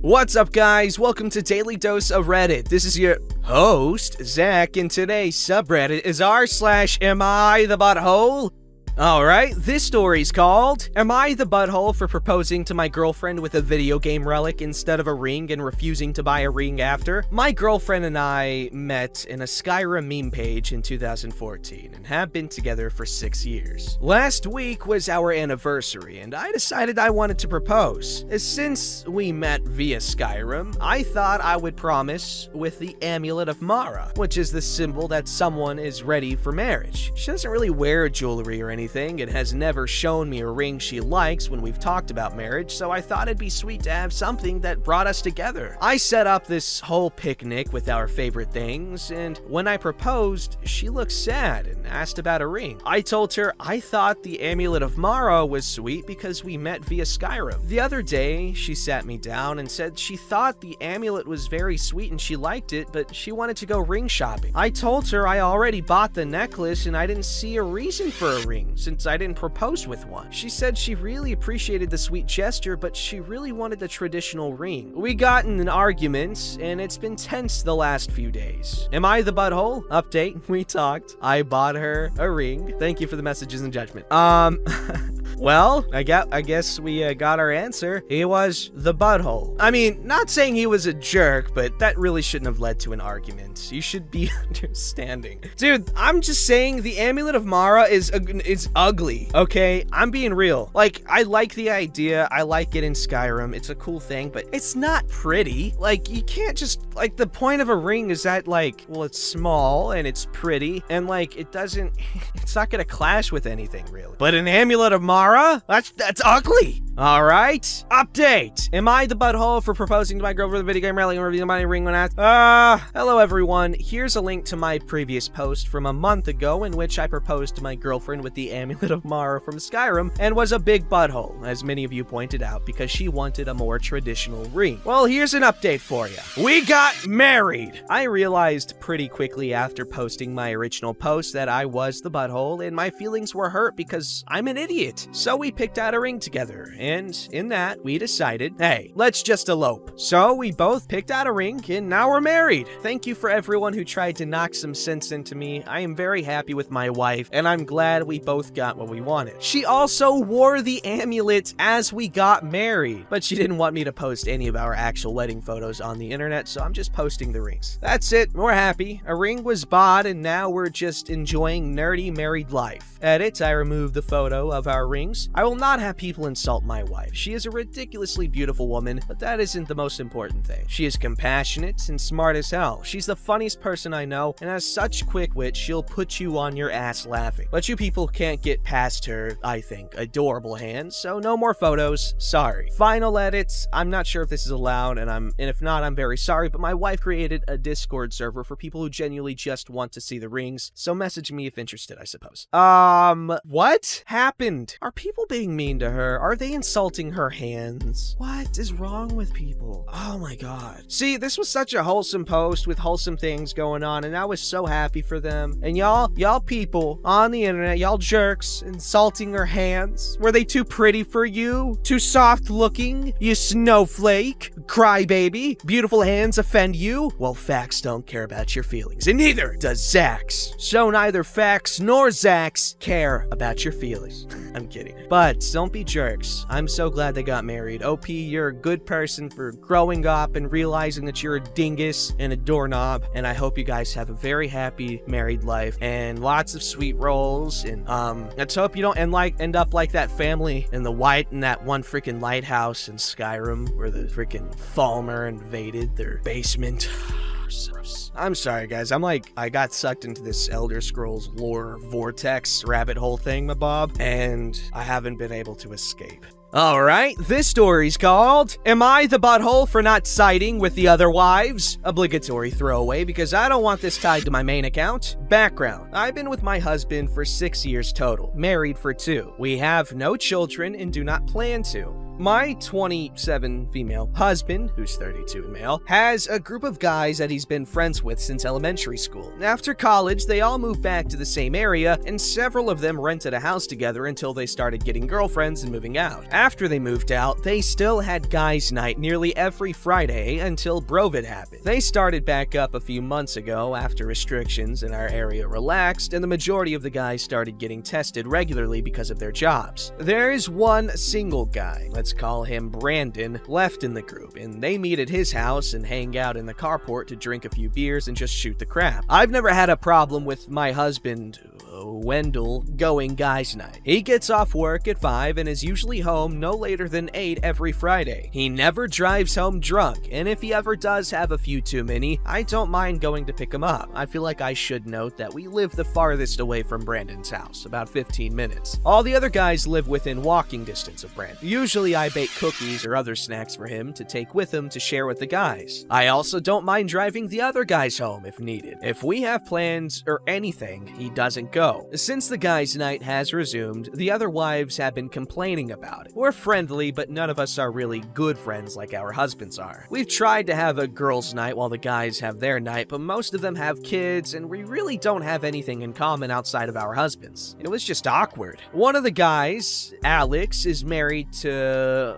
What's up, guys? Welcome to Daily Dose of Reddit. This is your host, Zach, and today's subreddit is r/AmITheButthole. Alright, this story's called, Am I the Butthole for Proposing to My Girlfriend with a Video Game Relic instead of a ring and refusing to buy a ring after? My girlfriend and I met in a Skyrim meme page in 2014 and have been together for 6 years. Last week was our anniversary and I decided I wanted to propose. Since we met via Skyrim, I thought I would promise with the Amulet of Mara, which is the symbol that someone is ready for marriage. She doesn't really wear jewelry or anything and has never shown me a ring she likes when we've talked about marriage, so I thought it'd be sweet to have something that brought us together. I set up this whole picnic with our favorite things, and when I proposed, she looked sad and asked about a ring. I told her I thought the Amulet of Mara was sweet because we met via Skyrim. The other day, she sat me down and said she thought the amulet was very sweet and she liked it, but she wanted to go ring shopping. I told her I already bought the necklace and I didn't see a reason for a ring, since I didn't propose with one. She said she really appreciated the sweet gesture, but she really wanted the traditional ring. We got in an argument, and it's been tense the last few days. Am I the butthole? Update, we talked. I bought her a ring. Thank you for the messages and judgment. Well, I guess we got our answer. He was the butthole. I mean, not saying he was a jerk, but that really shouldn't have led to an argument. You should be understanding. Dude, I'm just saying the Amulet of Mara is ugly, okay? I'm being real. Like, I like the idea. I like it in Skyrim. It's a cool thing, but it's not pretty. Like, you can't just, like, the point of a ring is that, like, well, it's small and it's pretty, and, like, it's not gonna clash with anything, really. But an Amulet of Mara? That's ugly. All right. Update. Am I the butthole for proposing to my girlfriend with a video game rally and revealing my ring when asked? Hello everyone. Here's a link to my previous post from a month ago in which I proposed to my girlfriend with the Amulet of Mara from Skyrim and was a big butthole, as many of you pointed out, because she wanted a more traditional ring. Well, here's an update for you. We got married. I realized pretty quickly after posting my original post that I was the butthole and my feelings were hurt because I'm an idiot. So we picked out a ring together, and in that, we decided, hey, let's just elope. So we both picked out a ring, and now we're married. Thank you for everyone who tried to knock some sense into me. I am very happy with my wife, and I'm glad we both got what we wanted. She also wore the amulet as we got married, but she didn't want me to post any of our actual wedding photos on the internet, so I'm just posting the rings. That's it. We're happy. A ring was bought, and now we're just enjoying nerdy married life. Edit, I removed the photo of our rings. I will not have people insult my wife. She is a ridiculously beautiful woman, but that isn't the most important thing. She is compassionate and smart as hell. She's the funniest person I know and has such quick wit she'll put you on your ass laughing. But you people can't get past her, I think, adorable hands, so no more photos. Sorry. Final edits. I'm not sure if this is allowed, and if not, I'm very sorry, but my wife created a Discord server for people who genuinely just want to see the rings, so message me if interested, I suppose. What happened? Are people being mean to her? Are they insulting her hands? What is wrong with people? Oh my god. See, this was such a wholesome post with wholesome things going on, and I was so happy for them. And y'all people on the internet, y'all jerks, insulting her hands. Were they too pretty for you? Too soft looking? You snowflake? Crybaby? Beautiful hands offend you? Well, facts don't care about your feelings, and neither does Zach's. So neither facts nor Zach's care about your feelings. I'm kidding. But don't be jerks. I'm so glad they got married. OP, you're a good person for growing up and realizing that you're a dingus and a doorknob, and I hope you guys have a very happy married life and lots of sweet rolls, and let's hope you don't end up like that family in that one freaking lighthouse in Skyrim where the freaking Falmer invaded their basement. I'm sorry, guys. I got sucked into this Elder Scrolls lore vortex rabbit hole thingamabob, and I haven't been able to escape. Alright, this story's called, Am I the Butthole for Not Siding with the Other Wives? Obligatory throwaway because I don't want this tied to my main account. Background. I've been with my husband for 6 years total, married for 2. We have no children and do not plan to. My 27 female husband, who's 32 male, has a group of guys that he's been friends with since elementary school. After college, they all moved back to the same area, and several of them rented a house together until they started getting girlfriends and moving out. After they moved out, they still had guys' night nearly every Friday until Brovid happened. They started back up a few months ago after restrictions in our area relaxed, and the majority of the guys started getting tested regularly because of their jobs. There is one single guy, let's call him Brandon, left in the group, and they meet at his house and hang out in the carport to drink a few beers and just shoot the crap. I've never had a problem with my husband, Wendell, going guys' night. He gets off work at 5 and is usually home no later than 8 every Friday. He never drives home drunk, and if he ever does have a few too many, I don't mind going to pick him up. I feel like I should note that we live the farthest away from Brandon's house, about 15 minutes. All the other guys live within walking distance of Brandon. Usually I bake cookies or other snacks for him to take with him to share with the guys. I also don't mind driving the other guys home if needed. If we have plans or anything, he doesn't go. Since the guys' night has resumed, the other wives have been complaining about it. We're friendly, but none of us are really good friends like our husbands are. We've tried to have a girls' night while the guys have their night, but most of them have kids, and we really don't have anything in common outside of our husbands. It was just awkward. One of the guys, Alex, is married to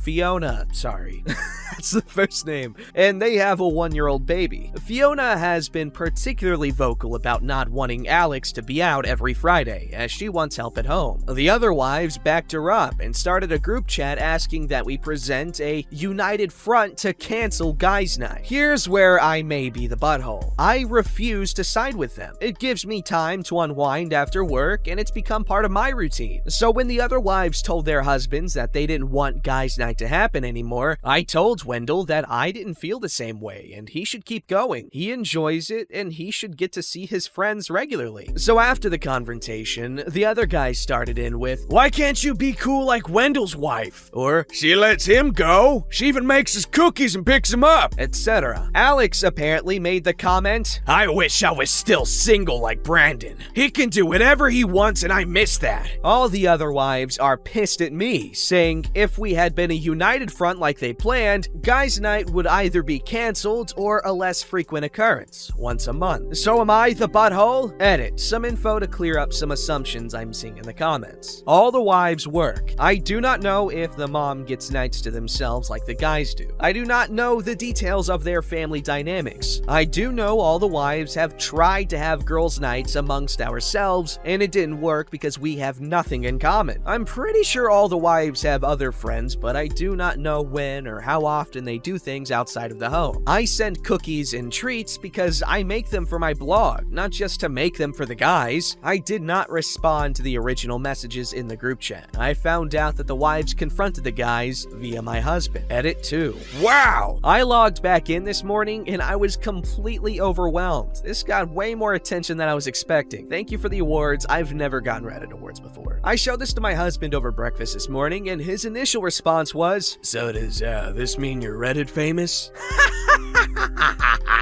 Fiona, sorry. That's the first name. And they have a 1-year-old baby. Fiona has been particularly vocal about not wanting Alex to be out every Friday, as she wants help at home. The other wives backed her up and started a group chat asking that we present a united front to cancel guys' night. Here's where I may be the butthole. I refuse to side with them. It gives me time to unwind after work, and it's become part of my routine. So when the other wives told their husbands that they didn't want guys' night to happen anymore, I told Wendell that I didn't feel the same way and he should keep going. He enjoys it and he should get to see his friends regularly. So after the confrontation, the other guys started in with, "Why can't you be cool like Wendell's wife?" Or, "She lets him go. She even makes his cookies and picks him up," etc. Alex apparently made the comment, "I wish I was still single like Brandon. He can do whatever he wants and I miss that." All the other wives are pissed at me, saying if we had been a united front like they planned, guys' night would either be canceled or a less frequent occurrence, once a month. So am I the butthole? Edit. Some info to clear up some assumptions I'm seeing in the comments. All the wives work. I do not know if the mom gets nights to themselves like the guys do. I do not know the details of their family dynamics. I do know all the wives have tried to have girls' nights amongst ourselves, and it didn't work because we have nothing in common. I'm pretty sure all the wives have other friends, but I do not know when or how often they do things outside of the home. I send cookies and treats because I make them for my blog, not just to make them for the guys. I did not respond to the original messages in the group chat. I found out that the wives confronted the guys via my husband. Edit 2. Wow! I logged back in this morning and I was completely overwhelmed. This got way more attention than I was expecting. Thank you for the awards. I've never gotten Reddit awards before. I showed this to my husband over breakfast this morning and his initial response was, "So does this mean you're Reddit famous?"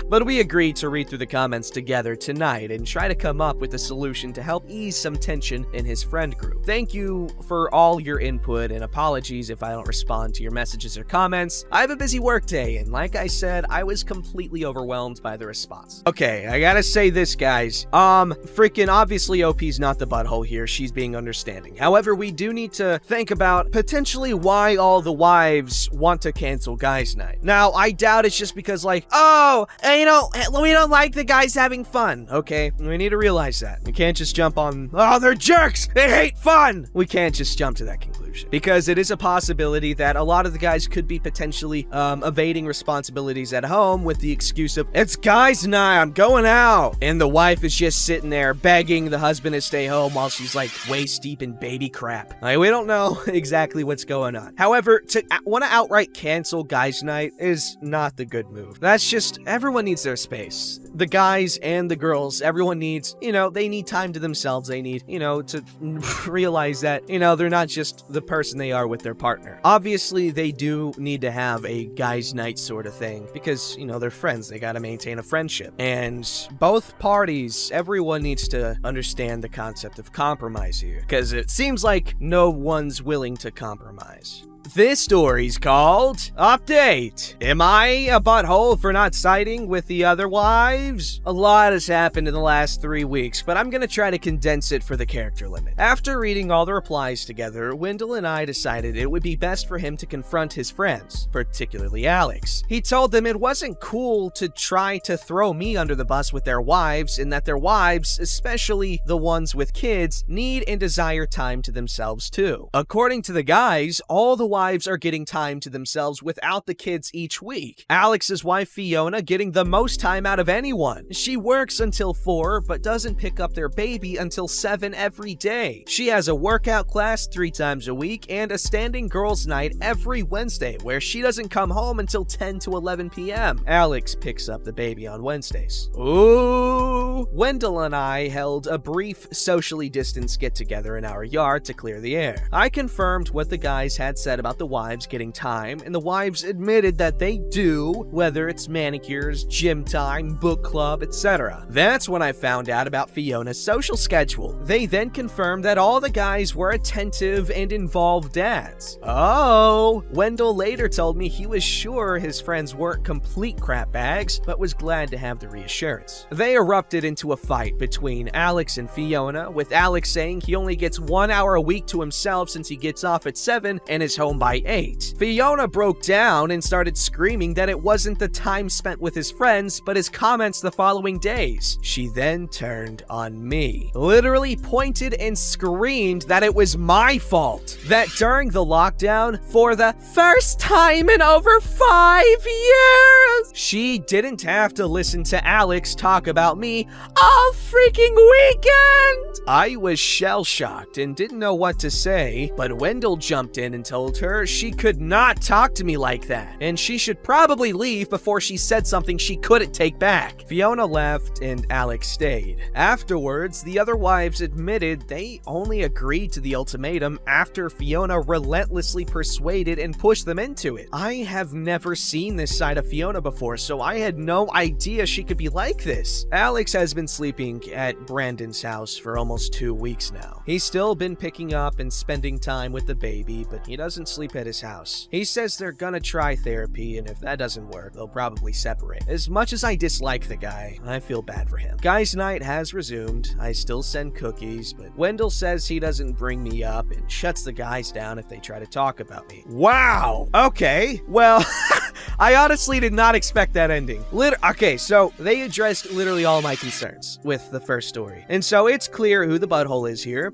But we agreed to read through the comments together tonight and try to come up with a solution to help ease some tension in his friend group. Thank you for all your input and apologies if I don't respond to your messages or comments. I have a busy work day and like I said, I was completely overwhelmed by the response. Okay, I gotta say this, guys. Freaking obviously OP's not the butthole here. She's being understanding. However, we do need to think about potentially why all the wives want to cancel guys' night. Now, I doubt it's just because like, oh, we don't like the guys having fun. Okay, we need to realize that. We can't just jump on, oh, they're jerks, they hate fun. We can't just jump to that conclusion because it is a possibility that a lot of the guys could be potentially evading responsibilities at home with the excuse of, it's guys' night, I'm going out. And the wife is just sitting there begging the husband to stay home while she's like waist deep in baby crap. Like, we don't know exactly what's going on. However, to want to outright cancel guys' night is not the good move. That's just, everyone needs their space. The guys and the girls, everyone needs, they need time to themselves. They need, to realize that, they're not just the person they are with their partner. Obviously, they do need to have a guys' night sort of thing because, they're friends. They gotta maintain a friendship. And both parties, everyone needs to understand the concept of compromise here because it seems like no one's willing to compromise. This story's called Update. Am I a butthole for not siding with the other wives? A lot has happened in the last 3 weeks, but I'm gonna try to condense it for the character limit. After reading all the replies together, Wendell and I decided it would be best for him to confront his friends, particularly Alex. He told them it wasn't cool to try to throw me under the bus with their wives, and that their wives, especially the ones with kids, need and desire time to themselves too. According to the guys, all the wives are getting time to themselves without the kids each week. Alex's wife Fiona getting the most time out of anyone. She works until 4 but doesn't pick up their baby until 7 every day. She has a workout class 3 times a week and a standing girls' night every Wednesday where she doesn't come home until 10 to 11 p.m. Alex picks up the baby on Wednesdays. Ooh! Wendell and I held a brief socially distanced get-together in our yard to clear the air. I confirmed what the guys had said about the wives getting time, and the wives admitted that they do, whether it's manicures, gym time, book club, etc. That's when I found out about Fiona's social schedule. They then confirmed that all the guys were attentive and involved dads. Oh! Wendell later told me he was sure his friends weren't complete crap bags, but was glad to have the reassurance. They erupted into a fight between Alex and Fiona, with Alex saying he only gets 1 hour a week to himself since he gets off at 7 and is home by 8. Fiona broke down and started screaming that it wasn't the time spent with his friends, but his comments the following days. She then turned on me, literally pointed and screamed that it was my fault, that during the lockdown, for the first time in over 5 years, she didn't have to listen to Alex talk about me all freaking weekend. I was shell-shocked and didn't know what to say, but Wendell jumped in and told her she could not talk to me like that, and she should probably leave before she said something she couldn't take back. Fiona left and Alex stayed. Afterwards, the other wives admitted they only agreed to the ultimatum after Fiona relentlessly persuaded and pushed them into it. I have never seen this side of Fiona before, so I had no idea she could be like this. Alex has been sleeping at Brandon's house for almost 2 weeks now. He's still been picking up and spending time with the baby, but he doesn't sleep at his house. He says they're gonna try therapy, and if that doesn't work, they'll probably separate. As much as I dislike the guy, I feel bad for him. Guys' night has resumed. I still send cookies, but Wendell says he doesn't bring me up and shuts the guys down if they try to talk about me. Wow! Okay, well, I honestly did not expect that ending. Okay, so they addressed literally all my concerns with the first story. And so it's clear who the butthole is here.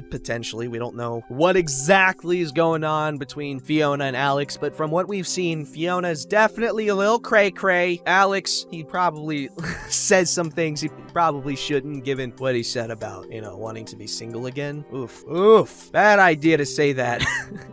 Potentially, we don't know what exactly is going on between Fiona and Alex, but from what we've seen, Fiona's definitely a little cray-cray. Alex, he probably says some things he probably shouldn't, given what he said about, wanting to be single again. Oof. Bad idea to say that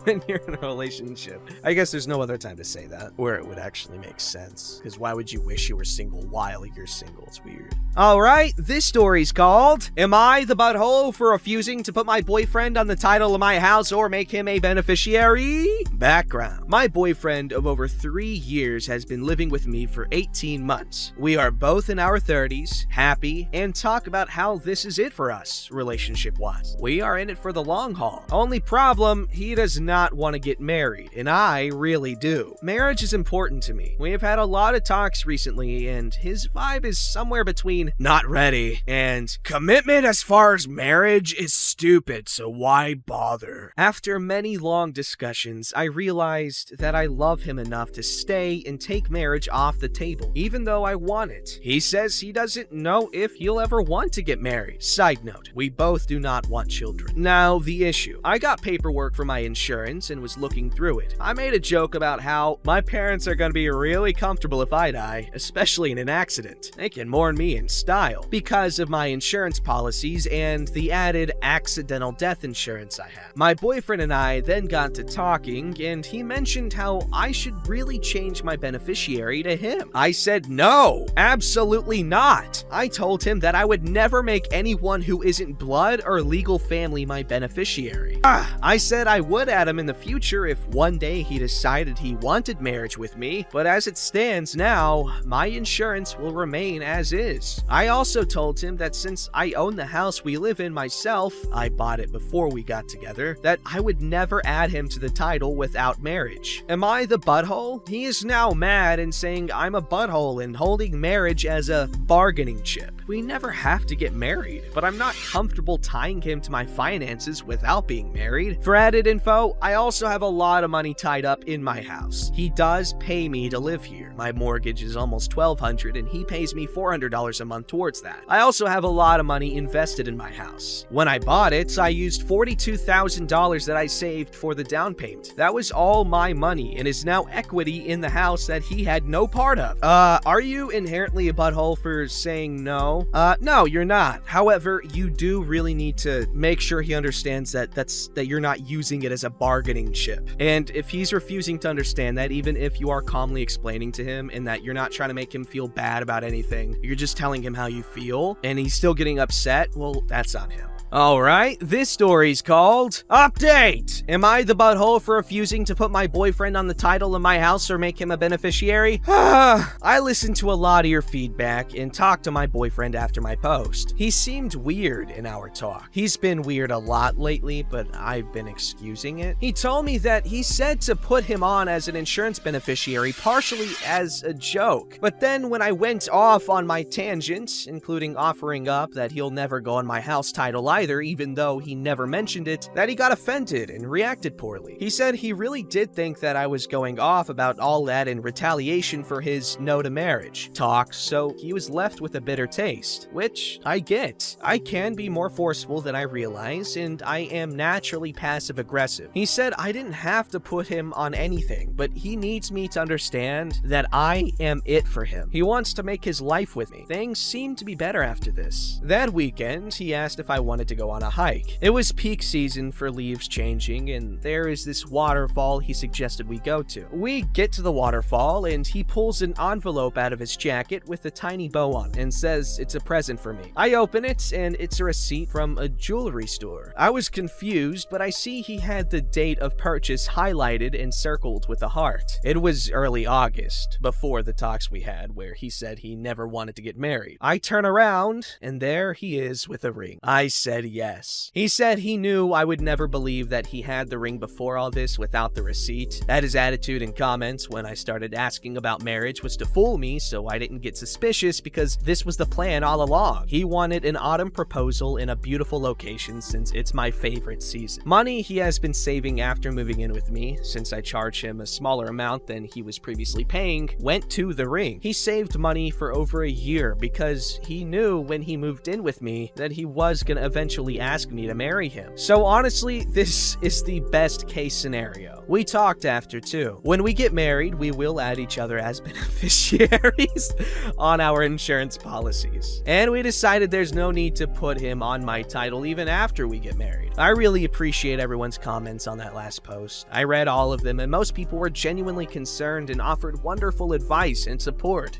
when you're in a relationship. I guess there's no other time to say that where it would actually make sense, because why would you wish you were single while you're single? It's weird. Alright, this story's called Am I the Butthole for Refusing to Put My Boyfriend on the Title of My House or Make Him a Beneficiary? Background. My boyfriend of over 3 years has been living with me for 18 months. We are both in our 30s, happy, and talk about how this is it for us, relationship-wise. We are in it for the long haul. Only problem, he does not want to get married, and I really do. Marriage is important to me. We have had a lot of talks recently, and his vibe is somewhere between not ready and commitment as far as marriage is stupid, so why bother? After many long discussions, I realized that I love him enough to stay and take marriage off the table, even though I want it. He says he doesn't know if he'll ever want to get married. Side note, we both do not want children. Now, the issue. I got paperwork for my insurance and was looking through it. I made a joke about how my parents are gonna be really comfortable if I die, especially in an accident. They can mourn me in style because of my insurance policies and the added accidental death insurance I have. My boyfriend and I then got to talking, and he mentioned how I should really change my beneficiary to him. I said no, absolutely not. I told him that I would never make anyone who isn't blood or legal family my beneficiary. I said I would add him in the future if one day he decided he wanted marriage with me, but as it stands now, my insurance will remain as is. I also told him that since I own the house we live in myself, I bought it before we got together, that I would never add him to the title without marriage. Am I the butthole? He is now mad and saying I'm a butthole and holding marriage as a bargaining chip. We never have to get married, but I'm not comfortable tying him to my finances without being married. For added info, I also have a lot of money tied up in my house. He does pay me to live here. My mortgage is almost $1,200 and he pays me $400 a month towards that. I also have a lot of money invested in my house. When I bought it, I used $42,000 that I saved for the down payment. That was all my money and is now equity in the house that he had no part of. Are you inherently a butthole for saying no? No, you're not. However, you do really need to make sure he understands that you're not using it as a bargaining chip. And if he's refusing to understand that, even if you are calmly explaining to him and that you're not trying to make him feel bad about anything, you're just telling him how you feel, and he's still getting upset, well, that's on him. Alright, this story's called Update! Am I the butthole for refusing to put my boyfriend on the title of my house or make him a beneficiary? I listened to a lot of your feedback and talked to my boyfriend after my post. He seemed weird in our talk. He's been weird a lot lately, but I've been excusing it. He told me that he said to put him on as an insurance beneficiary partially as a joke. But then when I went off on my tangent, including offering up that he'll never go on my house title either, even though he never mentioned it, that he got offended and reacted poorly. He said he really did think that I was going off about all that in retaliation for his no to marriage talk, so he was left with a bitter taste, which I get. I can be more forceful than I realize, and I am naturally passive-aggressive. He said I didn't have to put him on anything, but he needs me to understand that I am it for him. He wants to make his life with me. Things seem to be better after this. That weekend, he asked if I wanted to go on a hike. It was peak season for leaves changing, and there is this waterfall he suggested we go to. We get to the waterfall, and he pulls an envelope out of his jacket with a tiny bow on it and says it's a present for me. I open it, and it's a receipt from a jewelry store. I was confused, but I see he had the date of purchase highlighted and circled with a heart. It was early August, before the talks we had, where he said he never wanted to get married. I turn around, and there he is with a ring. I said yes. He said he knew I would never believe that he had the ring before all this without the receipt. That his attitude and comments when I started asking about marriage was to fool me so I didn't get suspicious, because this was the plan all along. He wanted an autumn proposal in a beautiful location since it's my favorite season. Money he has been saving after moving in with me, since I charge him a smaller amount than he was previously paying, went to the ring. He saved money for over a year because he knew when he moved in with me that he was gonna eventually ask me to marry him. So honestly, this is the best case scenario. We talked after too. When we get married, we will add each other as beneficiaries on our insurance policies. And we decided there's no need to put him on my title even after we get married. I really appreciate everyone's comments on that last post. I read all of them, and most people were genuinely concerned and offered wonderful advice and support.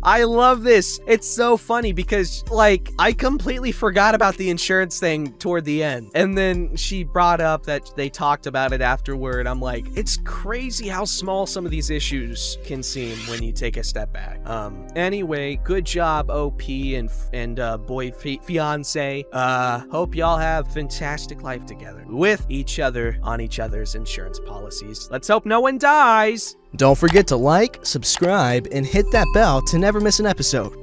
I love this. It's so funny because, like, I completely forgot about the insurance thing toward the end. And then she brought up that they talked about it afterward. I'm like, it's crazy how small some of these issues can seem when you take a step back. Anyway, good job, OP and fiance. Hope y'all have fantastic life together with each other on each other's insurance policies. Let's hope no one dies. Don't forget to like, subscribe, and hit that bell to never miss an episode.